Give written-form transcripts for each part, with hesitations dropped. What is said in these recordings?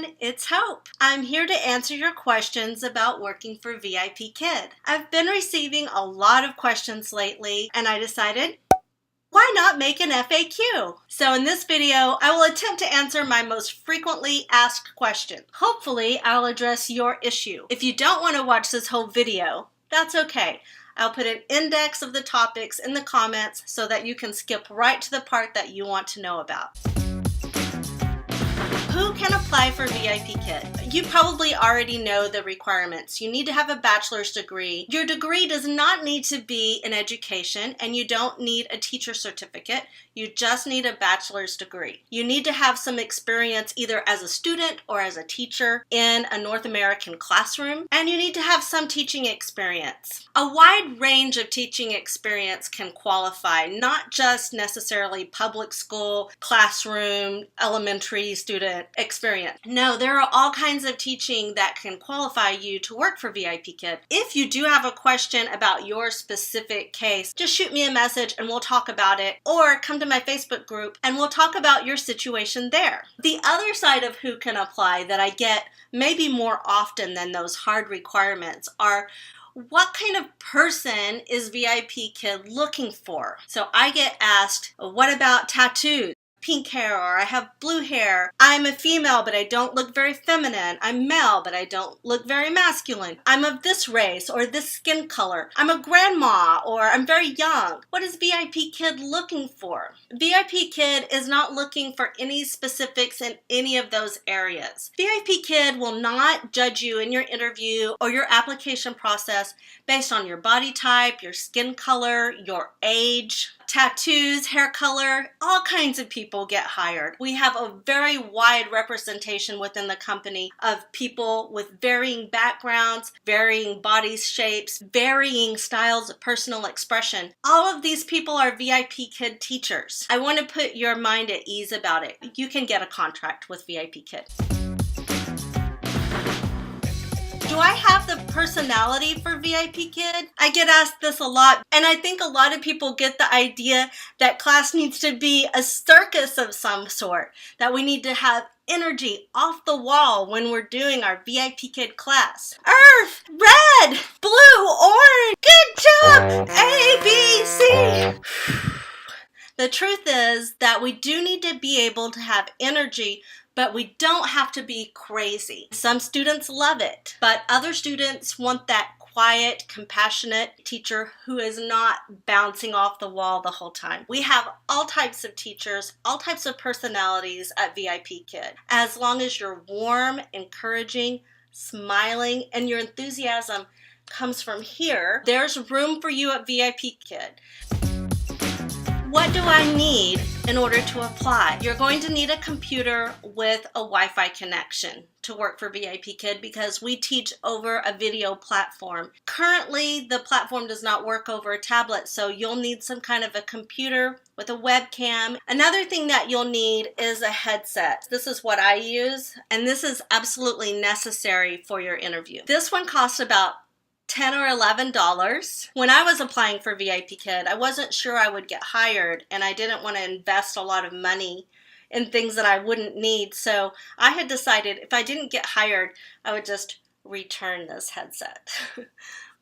everyone, it's Hope. I'm here to answer your questions about working for VIPKid. I've been receiving a lot of questions lately and I decided, why not make an FAQ? So in this video, I will attempt to answer my most frequently asked question. Hopefully, I'll address your issue. If you don't want to watch this whole video, that's okay. I'll put an index of the topics in the comments so that you can skip right to the part that you want to know about. Who can apply for VIPKid? You probably already know the requirements. You need to have a bachelor's degree. Your degree does not need to be in education, and you don't need a teacher certificate. You just need a bachelor's degree. You need to have some experience either as a student or as a teacher in a North American classroom, and you need to have some teaching experience. A wide range of teaching experience can qualify, not just necessarily public school, classroom, elementary student experience. No, there are all kinds of teaching that can qualify you to work for VIPKid. If you do have a question about your specific case, just shoot me a message and we'll talk about it, or come to my Facebook group and we'll talk about your situation there. The other side of who can apply that I get maybe more often than those hard requirements are, what kind of person is VIPKid looking for? So I get asked, what about tattoos? Pink hair, or I have blue hair. I'm a female, but I don't look very feminine. I'm male, but I don't look very masculine. I'm of this race or this skin color. I'm a grandma, or I'm very young. What is VIPKid looking for? VIPKid is not looking for any specifics in any of those areas. VIPKid will not judge you in your interview or your application process based on your body type, your skin color, your age, tattoos, hair color. All kinds of people get hired. We have a very wide representation within the company of people with varying backgrounds, varying body shapes, varying styles of personal expression. All of these people are VIPKid teachers. I want to put your mind at ease about it. You can get a contract with VIPKid. Do I have the personality for VIPKid? I get asked this a lot, and I think a lot of people get the idea that class needs to be a circus of some sort, that we need to have energy off the wall when we're doing our VIPKid class. Earth, red, blue, orange, good job, A, B, C. The truth is that we do need to be able to have energy, but we don't have to be crazy. Some students love it, but other students want that quiet, compassionate teacher who is not bouncing off the wall the whole time. We have all types of teachers, all types of personalities at VIPKid. As long as you're warm, encouraging, smiling, and your enthusiasm comes from here, there's room for you at VIPKid. What do I need in order to apply? You're going to need a computer with a Wi-Fi connection to work for VIPKid because we teach over a video platform. Currently, the platform does not work over a tablet, so you'll need some kind of a computer with a webcam. Another thing that you'll need is a headset. This is what I use, and this is absolutely necessary for your interview. This one costs about $10 or $11. When I was applying for VIPKid, I wasn't sure I would get hired, and I didn't want to invest a lot of money in things that I wouldn't need. So I had decided if I didn't get hired, I would just return this headset.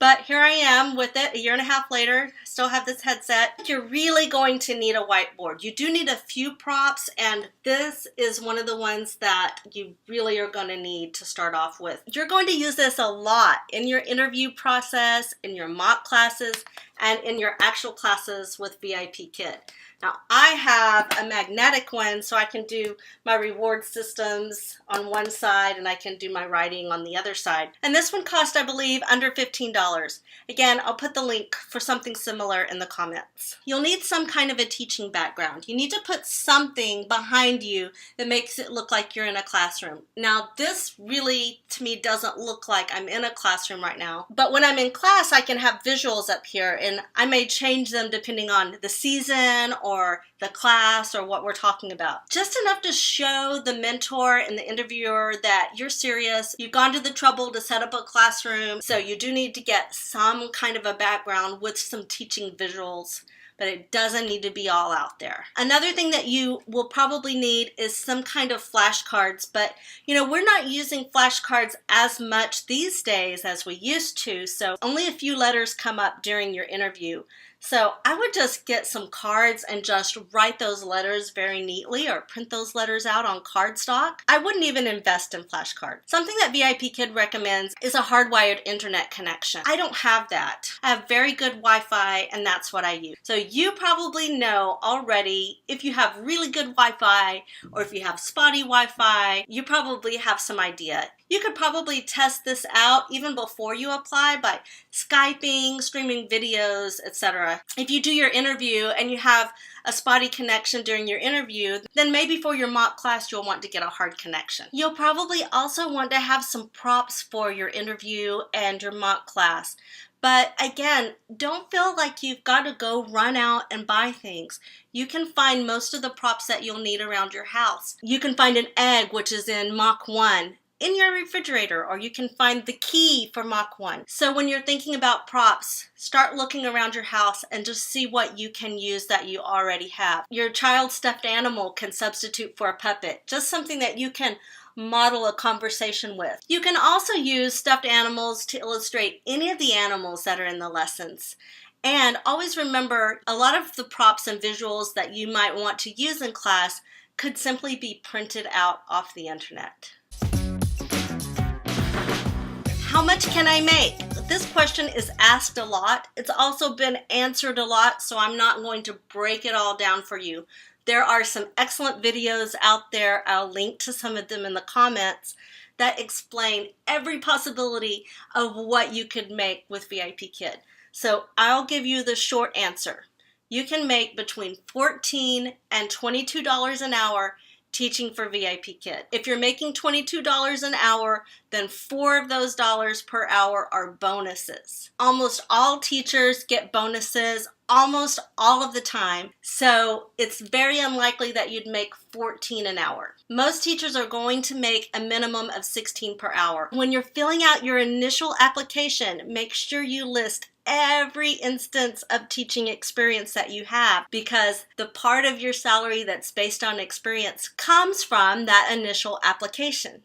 But here I am with it a year and a half later. I still have this headset. You're really going to need a whiteboard. You do need a few props, and this is one of the ones that you really are going to need to start off with. You're going to use this a lot in your interview process, in your mock classes, and in your actual classes with VIPKid. Now, I have a magnetic one, so I can do my reward systems on one side and I can do my writing on the other side. And this one cost, I believe, under $15. Again, I'll put the link for something similar in the comments. You'll need some kind of a teaching background. You need to put something behind you that makes it look like you're in a classroom. Now, this really, to me, doesn't look like I'm in a classroom right now. But when I'm in class, I can have visuals up here, and I may change them depending on the season or the class or what we're talking about. Just enough to show the mentor and the interviewer that you're serious. You've gone to the trouble to set up a classroom, so you do need to get some kind of a background with some teaching visuals but it doesn't need to be all out there. Another thing that you will probably need is some kind of flashcards, but we're not using flashcards as much these days as we used to, so only a few letters come up during your interview. So I would just get some cards and just write those letters very neatly or print those letters out on cardstock. I wouldn't even invest in flashcards. Something that VIPKid recommends is a hardwired internet connection. I don't have that. I have very good Wi-Fi and that's what I use. So you probably know already if you have really good Wi-Fi or if you have spotty Wi-Fi, you probably have some idea. You could probably test this out even before you apply by Skyping, streaming videos, etc. If you do your interview and you have a spotty connection during your interview, then maybe for your mock class you'll want to get a hard connection. You'll probably also want to have some props for your interview and your mock class. But again, don't feel like you've got to go run out and buy things. You can find most of the props that you'll need around your house. You can find an egg, which is in Mach 1, in your refrigerator, or you can find the key for Mach 1. So when you're thinking about props, start looking around your house and just see what you can use that you already have. Your child's stuffed animal can substitute for a puppet, just something that you can model a conversation with. You can also use stuffed animals to illustrate any of the animals that are in the lessons. And always remember, a lot of the props and visuals that you might want to use in class could simply be printed out off the internet. How much can I make? This question is asked a lot. It's also been answered a lot, so I'm not going to break it all down for you. There are some excellent videos out there. I'll link to some of them in the comments that explain every possibility of what you could make with VIPKid. So I'll give you the short answer. You can make between $14 and $22 an hour teaching for VIPKid. If you're making $22 an hour, then $4 of those dollars per hour are bonuses. Almost all teachers get bonuses almost all of the time, so it's very unlikely that you'd make $14 an hour. Most teachers are going to make a minimum of $16 per hour. When you're filling out your initial application, make sure you list every instance of teaching experience that you have, because the part of your salary that's based on experience comes from that initial application.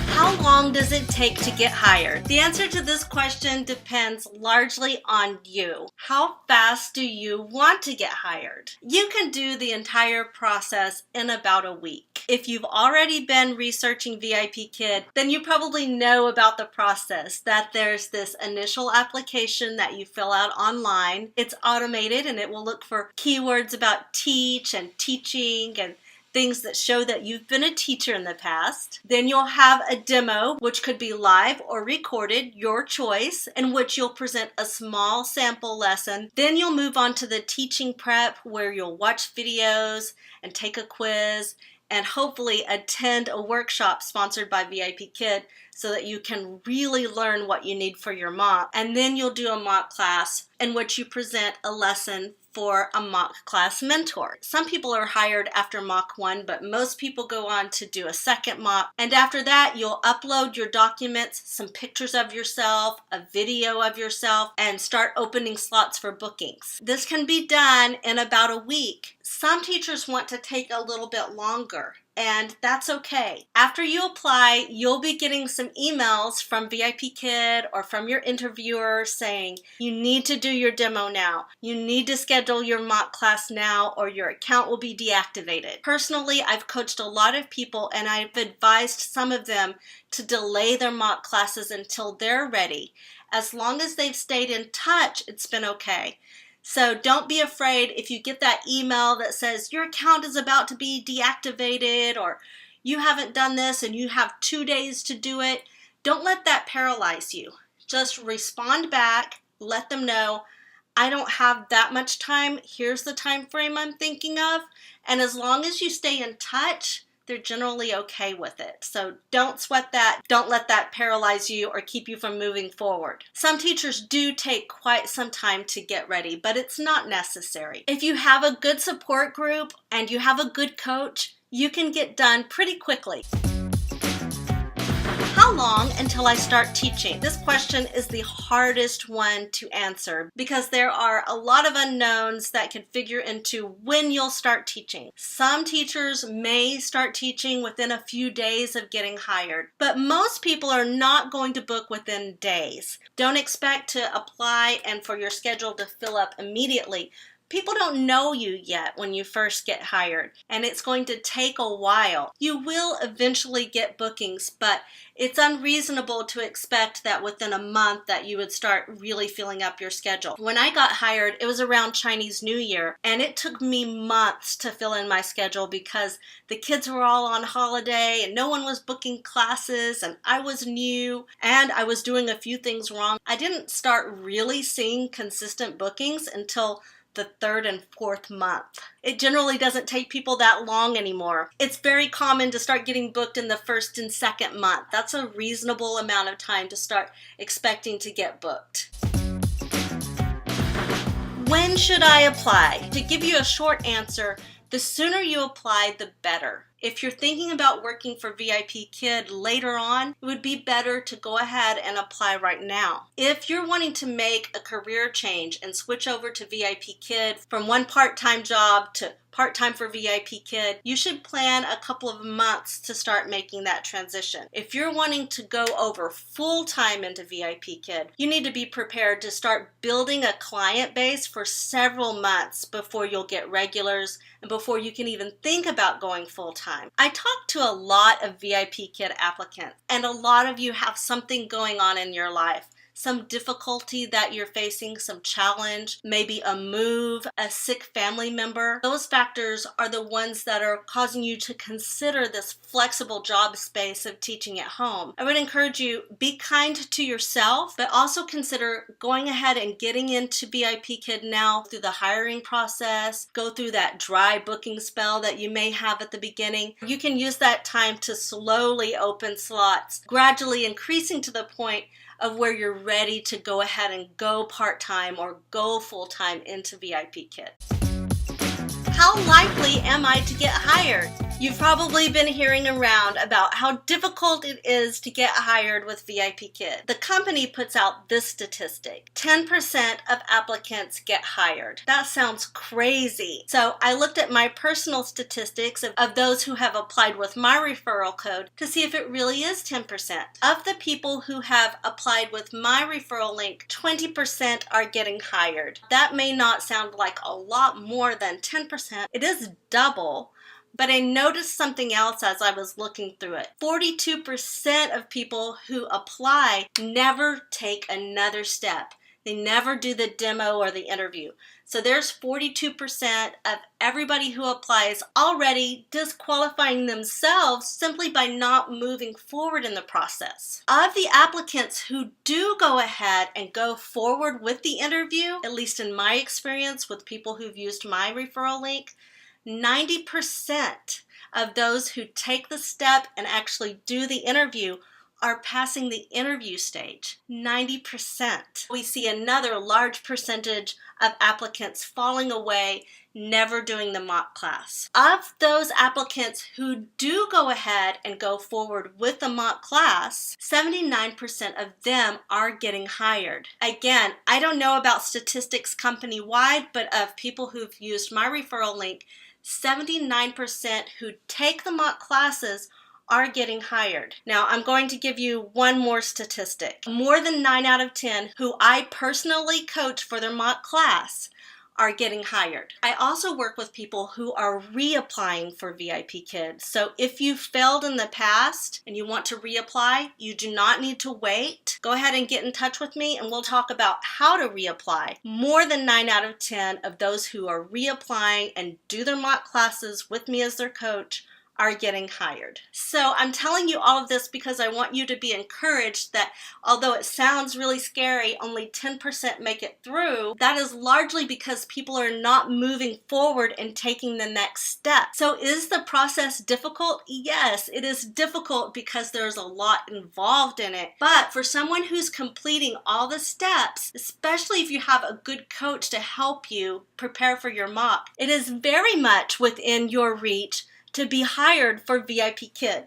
How long does it take to get hired? The answer to this question depends largely on you. How fast do you want to get hired? You can do the entire process in about a week. If you've already been researching VIPKid, then you probably know about the process, that there's this initial application that you fill out online. It's automated and it will look for keywords about teach and teaching and things that show that you've been a teacher in the past. Then you'll have a demo, which could be live or recorded, your choice, in which you'll present a small sample lesson. Then you'll move on to the teaching prep, where you'll watch videos and take a quiz and hopefully attend a workshop sponsored by VIPKid so that you can really learn what you need for your mock. And then you'll do a mock class in which you present a lesson for a mock class mentor. Some people are hired after Mach 1, but most people go on to do a second mock. And after that, you'll upload your documents, some pictures of yourself, a video of yourself, and start opening slots for bookings. This can be done in about a week. Some teachers want to take a little bit longer, and that's okay. After you apply, you'll be getting some emails from VIPKid or from your interviewer saying, you need to do your demo now. You need to schedule your mock class now or your account will be deactivated. Personally, I've coached a lot of people and I've advised some of them to delay their mock classes until they're ready. As long as they've stayed in touch, it's been okay. So don't be afraid if you get that email that says your account is about to be deactivated or you haven't done this and you have 2 days to do it. Don't let that paralyze you. Just respond back, let them know, I don't have that much time. Here's the time frame I'm thinking of. And as long as you stay in touch, they're generally okay with it. So don't sweat that. Don't let that paralyze you or keep you from moving forward. Some teachers do take quite some time to get ready, but it's not necessary. If you have a good support group and you have a good coach, you can get done pretty quickly. How long until I start teaching? This question is the hardest one to answer because there are a lot of unknowns that can figure into when you'll start teaching. Some teachers may start teaching within a few days of getting hired, but most people are not going to book within days. Don't expect to apply and for your schedule to fill up immediately. People don't know you yet when you first get hired, and it's going to take a while. You will eventually get bookings, but it's unreasonable to expect that within a month that you would start really filling up your schedule. When I got hired, it was around Chinese New Year, and it took me months to fill in my schedule because the kids were all on holiday and no one was booking classes, and I was new and I was doing a few things wrong. I didn't start really seeing consistent bookings until the third and fourth month. It generally doesn't take people that long anymore. It's very common to start getting booked in the first and second month. That's a reasonable amount of time to start expecting to get booked. When should I apply? To give you a short answer, the sooner you apply, the better. If you're thinking about working for VIPKid later on, it would be better to go ahead and apply right now. If you're wanting to make a career change and switch over to VIPKid from one part-time job to part-time for VIPKid, you should plan a couple of months to start making that transition. If you're wanting to go over full-time into VIPKid, you need to be prepared to start building a client base for several months before you'll get regulars and before you can even think about going full-time. I talk to a lot of VIPKid applicants, and a lot of you have something going on in your life. Some difficulty that you're facing, some challenge, maybe a move, a sick family member. Those factors are the ones that are causing you to consider this flexible job space of teaching at home. I would encourage you, be kind to yourself, but also consider going ahead and getting into VIPKid now through the hiring process, go through that dry booking spell that you may have at the beginning. You can use that time to slowly open slots, gradually increasing to the point of where you're ready to go ahead and go part-time or go full-time into VIPKid. How likely am I to get hired? You've probably been hearing around about how difficult it is to get hired with VIPKid. The company puts out this statistic: 10% of applicants get hired. That sounds crazy. So I looked at my personal statistics of those who have applied with my referral code to see if it really is 10%. Of the people who have applied with my referral link, 20% are getting hired. That may not sound like a lot more than 10%. It is double. But I noticed something else as I was looking through it. 42% of people who apply never take another step. They never do the demo or the interview. So there's 42% of everybody who applies already disqualifying themselves simply by not moving forward in the process. Of the applicants who do go ahead and go forward with the interview, at least in my experience with people who've used my referral link, 90% of those who take the step and actually do the interview are passing the interview stage. 90%. We see another large percentage of applicants falling away, never doing the mock class. Of those applicants who do go ahead and go forward with the mock class, 79% of them are getting hired. Again, I don't know about statistics company-wide, but of people who've used my referral link, 79% who take the mock classes are getting hired. Now, I'm going to give you one more statistic. More than 9 out of 10 who I personally coach for their mock class are getting hired. I also work with people who are reapplying for VIPKid. So if you failed in the past and you want to reapply, you do not need to wait. Go ahead and get in touch with me and we'll talk about how to reapply. More than 9 out of 10 of those who are reapplying and do their mock classes with me as their coach are getting hired. So I'm telling you all of this because I want you to be encouraged that although it sounds really scary, only 10% make it through. That is largely because people are not moving forward and taking the next step. So is the process difficult? Yes, it is difficult because there's a lot involved in it. But for someone who's completing all the steps, especially if you have a good coach to help you prepare for your mock, it is very much within your reach to be hired for VIPKid.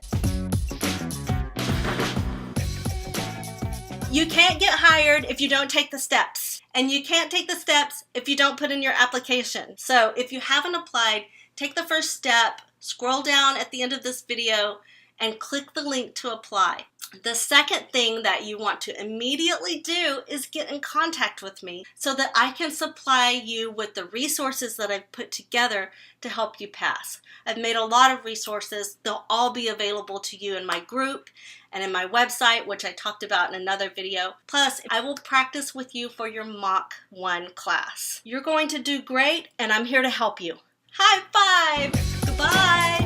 You can't get hired if you don't take the steps. And you can't take the steps if you don't put in your application. So if you haven't applied, take the first step, scroll down at the end of this video, and click the link to apply. The second thing that you want to immediately do is get in contact with me so that I can supply you with the resources that I've put together to help you pass. I've made a lot of resources. They'll all be available to you in my group and in my website, which I talked about in another video. Plus, I will practice with you for your Mock 1 class. You're going to do great, and I'm here to help you. High five! Goodbye!